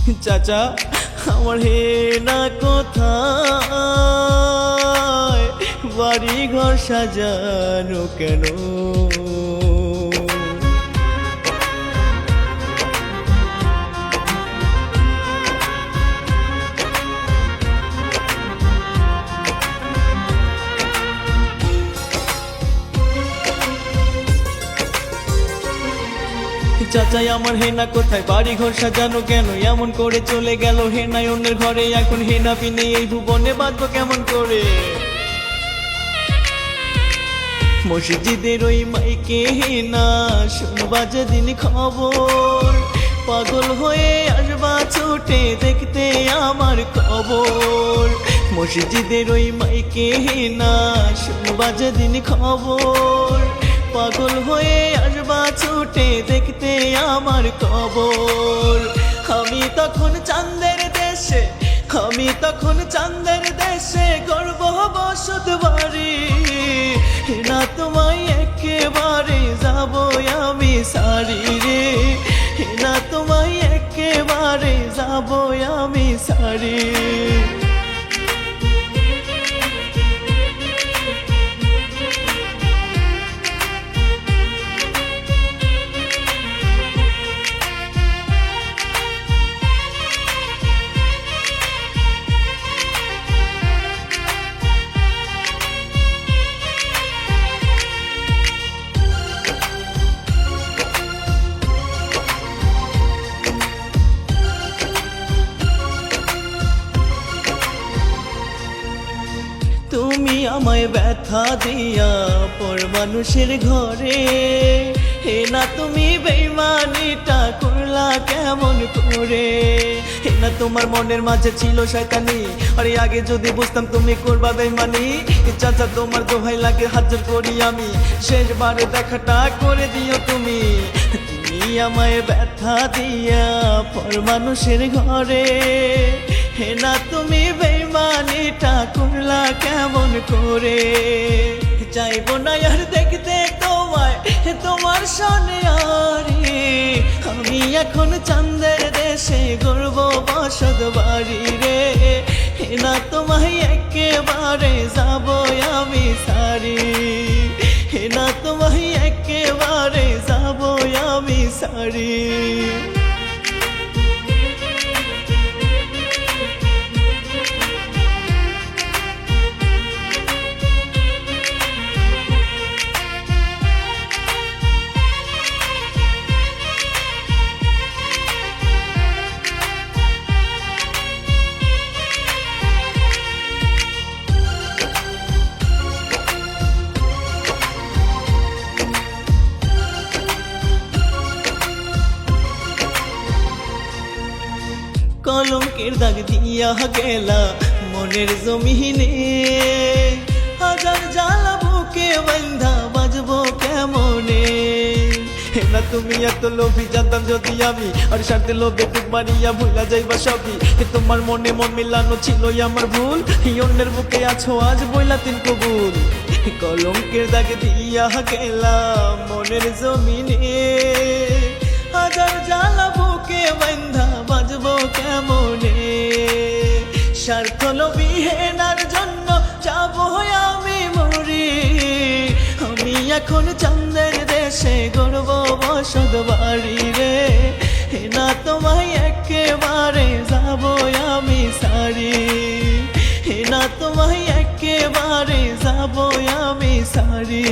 চাচা আমার হেনা কোথায়, বাড়ি ঘর সাজানো কেন? চাচাই আমার হেনা কোথায়, বাড়ি ঘর সাজানো কেন? এমন করে চলে গেল হেনাই অন্যের ঘরে, এখন হেনা বিনে এই ভুবনে বাঁচবো কেমন করে? মসজিদের ওই মাইকে হেনা শুনবা যেদিন খবর, পাগল হয়ে আসবা ছুটে দেখতে আমার খবর। মসজিদের ওই মাইকে হেনা শুনবা যেদিন খবর, পাগল হয়ে আসবা ছুটে দেখতে আমার খবর। আমি তখন চাঁদের দেশে, আমি তখন চাঁদের দেশে গর্ব বসত বাড়ি। না তোমায় একেবারে যাব আমি সারি রে, না তোমায় একেবারে যাব আমি সারি। তুমি আমায় ব্যথা দিয়া পর মানুষের ঘরে, হে না তুমি বেইমানিটা করলা কেমন করে? হে না তোমার মনের মাঝে ছিল শয়তানি, আরে আগে যদি বুঝতাম তুমি করবা বেইমানি। চাচা তোমার দোহাই লাগে হাজার করি আমি, শেষবারে দেখাটা করে দিও তুমি। তুমি আমায় ব্যথা দিয়া পর মানুষের ঘরে, হে না তুমি বেইমানিটা করলা কেমন করে? চাইবো না আর দেখতে তোমায় তোমার সনে আরে, আমি এখন চাঁদের দেশে গর্ব বসত বাড়ি রে। হে না তোমায় একেবারে যাব আমি সারি, হে না তোমায় একেবারে যাব আমি সারি। কলঙ্কের দাগ দিয়া গেলা মনের জমিনে, হাজার জ্বালা বুকে বান্ধা বাজবো কেমনে? না তুমি এত লোভী জানতাম যদি আমি, আর সাথে লোভে টুক মারিয়া ভুলা যাইবা সবই। তোমার মনে মন মিলানো ছিলই আমার ভুল, অন্যের বুকে আছো আজ বইলা তিন কবুল। কলঙ্কের দাগ দিয়া গেলা মনের জমিনে, হাজার জ্বালা বুকে বান্ধা বাজবো কেমনে? স্বার্থ লোভী হেনার জন্য যাবো আমি মরি, আমি এখন চাঁদের দেশে গর্ব বসত বাড়ি রে। না তোমায় একেবারে যাব আমি সারি, না তোমায় একেবারে যাব আমি সারি।